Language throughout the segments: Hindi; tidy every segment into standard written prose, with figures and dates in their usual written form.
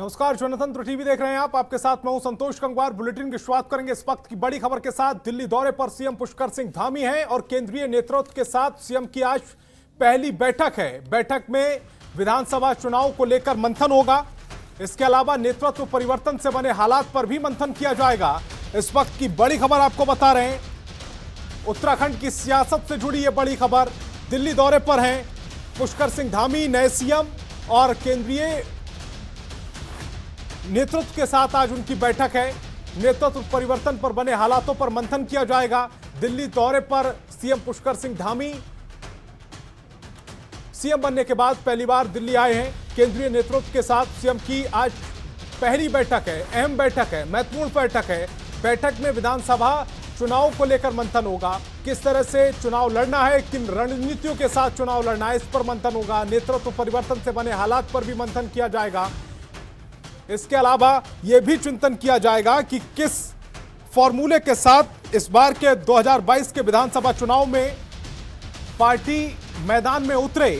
नमस्कार, जनतंत्र टीवी देख रहे हैं आप। आपके साथ मैं हूं संतोष गंगवार। बुलेटिन की शुरुआत करेंगे इस वक्त की बड़ी खबर के साथ। दिल्ली दौरे पर सीएम पुष्कर सिंह धामी हैं और केंद्रीय नेतृत्व के साथ सीएम की आज पहली बैठक है। बैठक में विधानसभा चुनाव को लेकर मंथन होगा। इसके अलावा नेतृत्व परिवर्तन से बने हालात पर भी मंथन किया जाएगा। इस वक्त की बड़ी खबर आपको बता रहे हैं। उत्तराखंड की सियासत से जुड़ी यह बड़ी खबर। दिल्ली दौरे पर हैं पुष्कर सिंह धामी, नए सीएम, और केंद्रीय नेतृत्व के साथ आज उनकी बैठक है। नेतृत्व परिवर्तन पर बने हालातों पर मंथन किया जाएगा। दिल्ली दौरे पर सीएम पुष्कर सिंह धामी सीएम बनने के बाद पहली बार दिल्ली आए हैं। केंद्रीय नेतृत्व के साथ सीएम की आज पहली बैठक है, अहम बैठक है, महत्वपूर्ण बैठक है। बैठक में विधानसभा चुनाव को लेकर मंथन होगा। किस तरह से चुनाव लड़ना है, किन रणनीतियों के साथ चुनाव लड़ना है, इस पर मंथन होगा। नेतृत्व परिवर्तन से बने हालात पर भी मंथन किया जाएगा। इसके अलावा यह भी चिंतन किया जाएगा कि किस फॉर्मूले के साथ इस बार के 2022 के विधानसभा चुनाव में पार्टी मैदान में उतरे,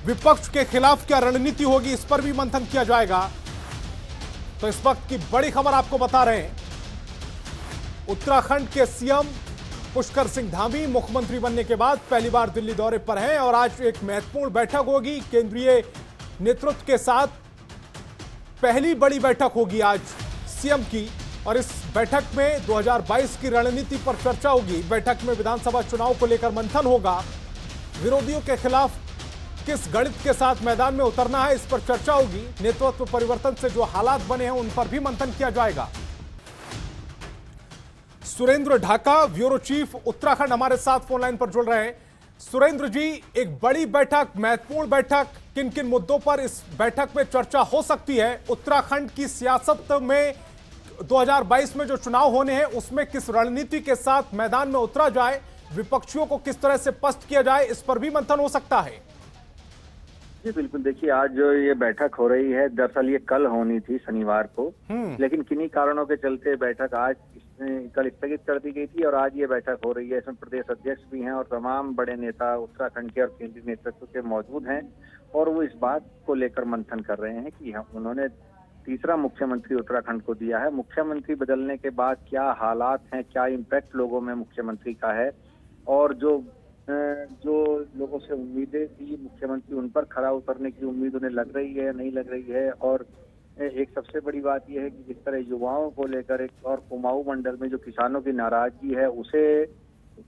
विपक्ष के खिलाफ क्या रणनीति होगी, इस पर भी मंथन किया जाएगा। तो इस वक्त की बड़ी खबर आपको बता रहे हैं। उत्तराखंड के सीएम पुष्कर सिंह धामी मुख्यमंत्री बनने के बाद पहली बार दिल्ली दौरे पर हैं और आज एक महत्वपूर्ण बैठक होगी केंद्रीय नेतृत्व के साथ। पहली बड़ी बैठक होगी आज सीएम की, और इस बैठक में 2022 की रणनीति पर चर्चा होगी। बैठक में विधानसभा चुनाव को लेकर मंथन होगा। विरोधियों के खिलाफ किस गणित के साथ मैदान में उतरना है, इस पर चर्चा होगी। नेतृत्व परिवर्तन से जो हालात बने हैं उन पर भी मंथन किया जाएगा। सुरेंद्र ढाका, ब्यूरो चीफ उत्तराखंड, हमारे साथ फोन लाइन पर जुड़ रहे हैं। सुरेंद्र जी, एक बड़ी बैठक, महत्वपूर्ण बैठक, किन किन मुद्दों पर इस बैठक में चर्चा हो सकती है? उत्तराखंड की सियासत में 2022 में जो चुनाव होने हैं उसमें किस रणनीति के साथ मैदान में उतरा जाए, विपक्षियों को किस तरह से पस्त किया जाए, इस पर भी मंथन हो सकता है। जी बिल्कुल, देखिए आज जो ये बैठक हो रही है, दरअसल ये कल होनी थी शनिवार को, लेकिन किन्हीं कारणों के चलते बैठक आज कल स्थगित कर दी गई थी और आज ये बैठक हो रही है। इसमें प्रदेश अध्यक्ष भी हैं और तमाम बड़े नेता उत्तराखंड के और केंद्रीय नेतृत्व के मौजूद हैं और वो इस बात को लेकर मंथन कर रहे हैं कि उन्होंने तीसरा मुख्यमंत्री उत्तराखंड को दिया है। मुख्यमंत्री बदलने के बाद क्या हालात हैं, क्या इम्पैक्ट लोगों में मुख्यमंत्री का है, और जो लोगों से उम्मीदें थी मुख्यमंत्री, उन पर खरा उतरने की उम्मीद उन्हें लग रही है, नहीं लग रही है। और एक सबसे बड़ी बात यह है कि जिस तरह युवाओं को लेकर एक और कुमाऊं मंडल में जो किसानों की नाराजगी है, उसे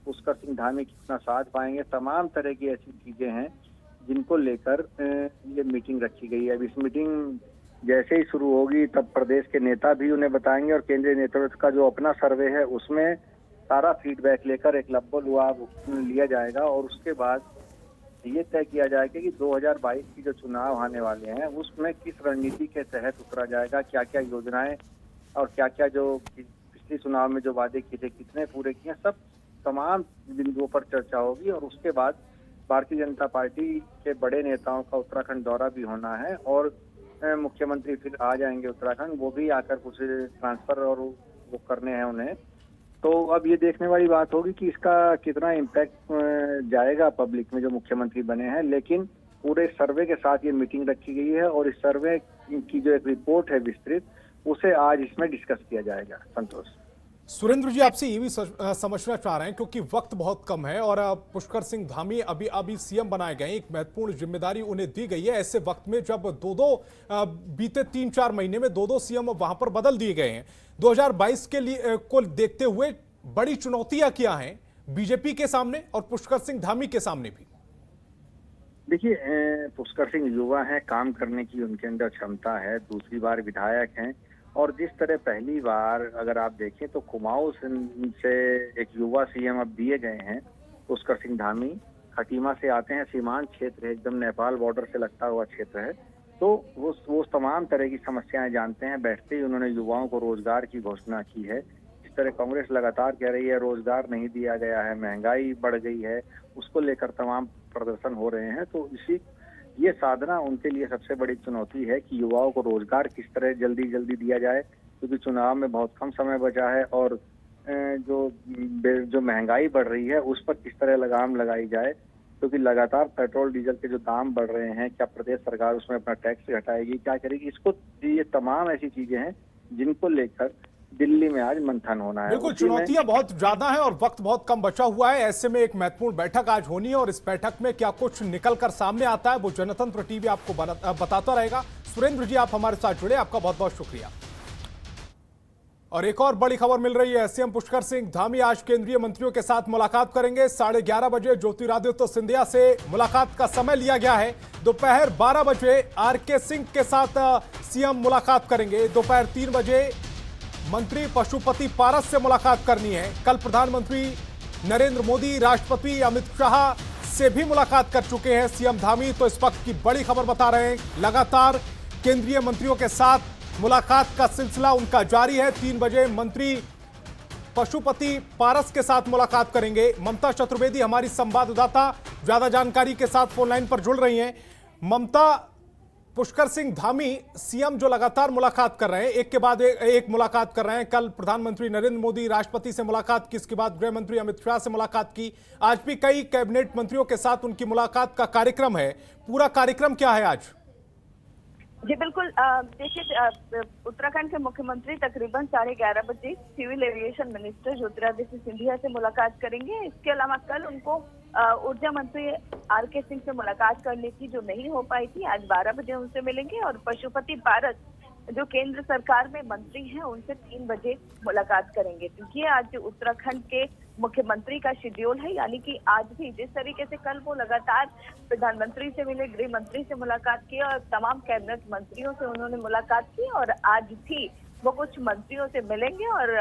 पुष्कर सिंह धामी कितना साथ पाएंगे, तमाम तरह की ऐसी चीजें हैं जिनको लेकर ये मीटिंग रखी गई है। अब इस मीटिंग जैसे ही शुरू होगी तब प्रदेश के नेता भी उन्हें बताएंगे और केंद्रीय नेतृत्व का जो अपना सर्वे है उसमें सारा फीडबैक लेकर एक लब्बो-लुआब लिया जाएगा और उसके बाद ये तय किया जाएगा कि 2022 की जो चुनाव आने वाले हैं उसमें किस रणनीति के तहत उतरा जाएगा, क्या क्या योजनाएं और क्या क्या जो पिछले चुनाव में जो वादे किए थे कितने पूरे किए, सब तमाम बिंदुओं पर चर्चा होगी। और उसके बाद भारतीय जनता पार्टी के बड़े नेताओं का उत्तराखंड दौरा भी होना है और मुख्यमंत्री फिर आ जाएंगे उत्तराखंड, वो भी आकर कुछ ट्रांसफर और वो करने हैं उन्हें। तो अब ये देखने वाली बात होगी कि इसका कितना इम्पैक्ट जाएगा पब्लिक में जो मुख्यमंत्री बने हैं। लेकिन पूरे सर्वे के साथ ये मीटिंग रखी गई है और इस सर्वे की जो एक रिपोर्ट है विस्तृत, उसे आज इसमें डिस्कस किया जाएगा। संतोष। सुरेंद्र जी, आपसे ये भी समझना चाह रहे हैं क्योंकि वक्त बहुत कम है और पुष्कर सिंह धामी अभी सीएम बनाए गए, एक महत्वपूर्ण जिम्मेदारी उन्हें दी गई है। ऐसे वक्त में जब बीते 3-4 महीने में दो सीएम वहां पर बदल दिए गए हैं, 2022 के लिए को देखते हुए बड़ी चुनौतियां क्या हैं बीजेपी के सामने और पुष्कर सिंह धामी के सामने भी? देखिए, पुष्कर सिंह युवा हैं, काम करने की उनके अंदर क्षमता है, दूसरी बार विधायक हैं और जिस तरह पहली बार अगर आप देखें तो कुमाऊं से एक युवा सीएम अब दिए गए हैं। पुष्कर सिंह धामी खटीमा से आते हैं, सीमांत क्षेत्र है, एकदम नेपाल बॉर्डर से लगता हुआ क्षेत्र है, तो वो तमाम तरह की समस्याएं जानते हैं। बैठते ही उन्होंने युवाओं को रोजगार की घोषणा की है। इस तरह कांग्रेस लगातार कह रही है रोजगार नहीं दिया गया है, महंगाई बढ़ गई है, उसको लेकर तमाम प्रदर्शन हो रहे हैं। तो ये साधना उनके लिए सबसे बड़ी चुनौती है कि युवाओं को रोजगार किस तरह जल्दी दिया जाए, क्योंकि चुनाव में बहुत कम समय बचा है और जो महंगाई बढ़ रही है उस पर किस तरह लगाम लगाई जाए, क्योंकि लगातार पेट्रोल डीजल के जो दाम बढ़ रहे हैं, क्या प्रदेश सरकार उसमें अपना टैक्स घटाएगी, क्या करेगी, इसको ये तमाम ऐसी चीजें हैं जिनको लेकर दिल्ली में आज मंथन होना है। बिल्कुल, चुनौतियां बहुत ज्यादा हैं और वक्त बहुत कम बचा हुआ है। ऐसे में एक महत्वपूर्ण बैठक आज होनी है और इस बैठक में क्या कुछ निकलकर सामने आता है वो जनतंत्र टीवी आपको बताता रहेगा। सुरेंद्र जी, आप हमारे साथ जुड़े, आपका बहुत बहुत शुक्रिया। और एक और बड़ी खबर मिल रही है, सीएम पुष्कर सिंह धामी आज केंद्रीय मंत्रियों के साथ मुलाकात करेंगे। 11:30 बजे ज्योतिरादित्य सिंधिया से मुलाकात का समय लिया गया है। दोपहर 12 बजे आरके सिंह के साथ सीएम मुलाकात करेंगे। दोपहर 3 बजे मंत्री पशुपति पारस से मुलाकात करनी है। कल प्रधानमंत्री नरेंद्र मोदी राष्ट्रपति अमित शाह से भी मुलाकात कर चुके हैं सीएम धामी। तो इस वक्त की बड़ी खबर बता रहे हैं, लगातार केंद्रीय मंत्रियों के साथ मुलाकात का सिलसिला उनका जारी है। 3 बजे मंत्री पशुपति पारस के साथ मुलाकात करेंगे। ममता चतुर्वेदी हमारी संवाददाता ज्यादा जानकारी के साथ फोन लाइन पर जुड़ रही हैं। ममता, पुष्कर सिंह धामी सीएम जो लगातार मुलाकात कर रहे हैं, एक के बाद एक मुलाकात कर रहे हैं। कल प्रधानमंत्री नरेंद्र मोदी राष्ट्रपति से मुलाकात की, इसके बाद गृह मंत्री अमित शाह से मुलाकात की। आज भी कई कैबिनेट मंत्रियों के साथ उनकी मुलाकात का कार्यक्रम है। पूरा कार्यक्रम क्या है आज? जी बिल्कुल, देखिए उत्तराखंड के मुख्यमंत्री तकरीबन 11:30 बजे civil aviation minister Jyotiraditya Scindia से मुलाकात करेंगे। इसके अलावा कल उनको ऊर्जा मंत्री आरके सिंह से मुलाकात करनी थी, जो नहीं हो पाई थी। आज 12 बजे उनसे मिलेंगे और पशुपति पारस जो केंद्र सरकार में मंत्री हैं उनसे 3 बजे मुलाकात करेंगे। क्योंकि आज उत्तराखंड के मुख्यमंत्री का शेड्यूल है, यानी कि आज भी जिस तरीके से कल वो लगातार प्रधानमंत्री से मिले, गृह मंत्री से मुलाकात की और तमाम कैबिनेट मंत्रियों से उन्होंने मुलाकात की, और आज भी वो कुछ मंत्रियों से मिलेंगे। और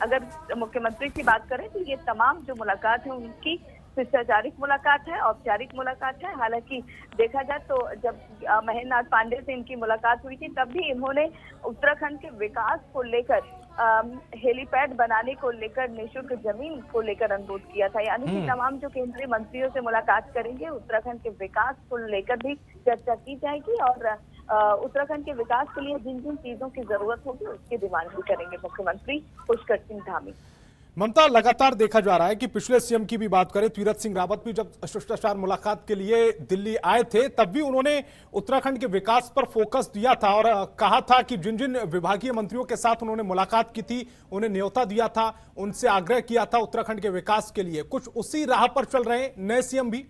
अगर मुख्यमंत्री की बात करें तो ये तमाम जो मुलाकात है उनकी शिष्टाचारिक मुलाकात है, औपचारिक मुलाकात है। हालांकि देखा जाए तो जब महेंद्र नाथ पांडे से इनकी मुलाकात हुई थी तब भी इन्होंने उत्तराखंड के विकास को लेकर, हेलीपैड बनाने को लेकर, निःशुल्क जमीन को लेकर अनुरोध किया था। यानी कि तमाम जो केंद्रीय मंत्रियों से मुलाकात करेंगे, उत्तराखंड के विकास को लेकर भी चर्चा की जाएगी और उत्तराखंड के विकास के लिए जिन जिन चीजों की जरूरत होगी उसकी डिमांड भी करेंगे मुख्यमंत्री पुष्कर सिंह धामी। ममता, लगातार देखा जा रहा है कि पिछले सीएम की भी बात करें, तीरथ सिंह रावत भी जब शिष्टाचार मुलाकात के लिए दिल्ली आए थे तब भी उन्होंने उत्तराखंड के विकास पर फोकस दिया था और कहा था कि जिन जिन विभागीय मंत्रियों के साथ उन्होंने मुलाकात की थी उन्हें न्योता दिया था, उनसे आग्रह किया था उत्तराखंड के विकास के लिए। कुछ उसी राह पर चल रहे हैं नए सीएम भी?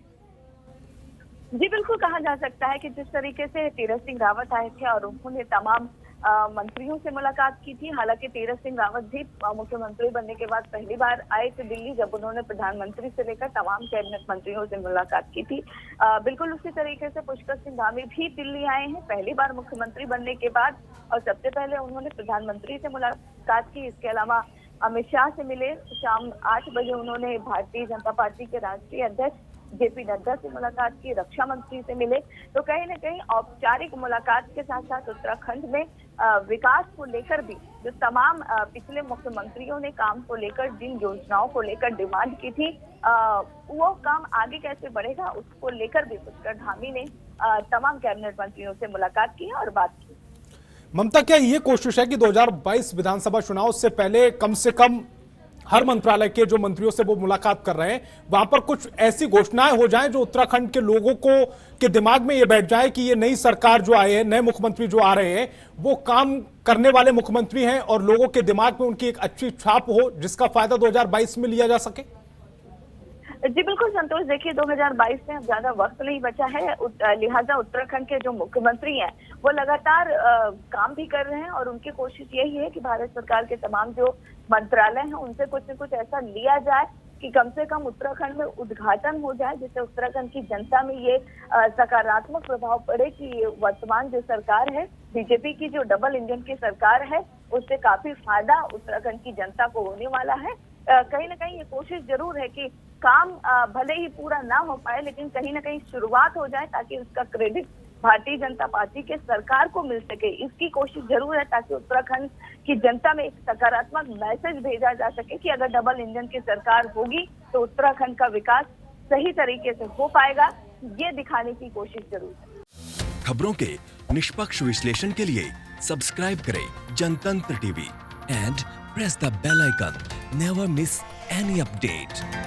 जी बिल्कुल, कहा जा सकता है कि जिस तरीके से तीरथ सिंह रावत आए थे और उन्होंने तमाम मंत्रियों से मुलाकात की थी। हालांकि तीरथ सिंह रावत भी मुख्यमंत्री बनने के बाद पहली बार आए थे दिल्ली, जब उन्होंने प्रधानमंत्री से लेकर तमाम कैबिनेट मंत्रियों से मुलाकात की थी। बिल्कुल उसी तरीके से पुष्कर सिंह धामी भी दिल्ली आए हैं पहली बार मुख्यमंत्री बनने के बाद, और सबसे पहले उन्होंने प्रधानमंत्री से मुलाकात की। इसके अलावा अमित शाह से मिले। शाम 8 बजे उन्होंने भारतीय जनता पार्टी के राष्ट्रीय अध्यक्ष जेपी नड्डा से मुलाकात की, रक्षा मंत्री से मिले। तो कहीं न कहीं औपचारिक मुलाकात के साथ साथ उत्तराखंड में विकास को लेकर भी जो तमाम पिछले मुख्यमंत्रियों ने काम को लेकर, जिन योजनाओं को लेकर डिमांड की थी, वो काम आगे कैसे बढ़ेगा उसको लेकर भी पुष्कर धामी ने तमाम कैबिनेट मंत्रियों से मुलाकात की और बात की। ममता, क्या ये कोशिश है कि 2022 विधानसभा चुनाव से पहले कम से कम हर मंत्रालय के जो मंत्रियों से वो मुलाकात कर रहे हैं वहां पर कुछ ऐसी घोषणाएं हो जाएं जो उत्तराखंड के लोगों को के दिमाग में ये बैठ जाए कि ये नई सरकार जो आए हैं, नए मुख्यमंत्री जो आ रहे हैं वो काम करने वाले मुख्यमंत्री हैं और लोगों के दिमाग में उनकी एक अच्छी छाप हो जिसका फायदा 2022 में लिया जा सके? जी बिल्कुल संतोष, देखिए 2022 में अब ज्यादा वक्त नहीं बचा है, लिहाजा उत्तराखंड के जो मुख्यमंत्री हैं वो लगातार काम भी कर रहे हैं और उनकी कोशिश यही है कि भारत सरकार के तमाम जो मंत्रालय हैं उनसे कुछ न कुछ ऐसा लिया जाए कि कम से कम उत्तराखंड में उद्घाटन हो जाए, जिससे उत्तराखंड की जनता में ये सकारात्मक प्रभाव पड़े कि वर्तमान जो सरकार है, बीजेपी की जो डबल इंजन की सरकार है, उससे काफी फायदा उत्तराखंड की जनता को होने वाला है। कहीं ना कहीं ये कोशिश जरूर है कि काम भले ही पूरा ना हो पाए लेकिन कहीं ना कहीं शुरुआत हो जाए ताकि उसका क्रेडिट भारतीय जनता पार्टी के सरकार को मिल सके। इसकी कोशिश जरूर है ताकि उत्तराखंड की जनता में एक सकारात्मक मैसेज भेजा जा सके कि अगर डबल इंजन की सरकार होगी तो उत्तराखंड का विकास सही तरीके से हो पाएगा, ये दिखाने की कोशिश जरूर है। खबरों के निष्पक्ष विश्लेषण के लिए सब्सक्राइब करें Jantantra TV and press the bell icon. Never miss any update.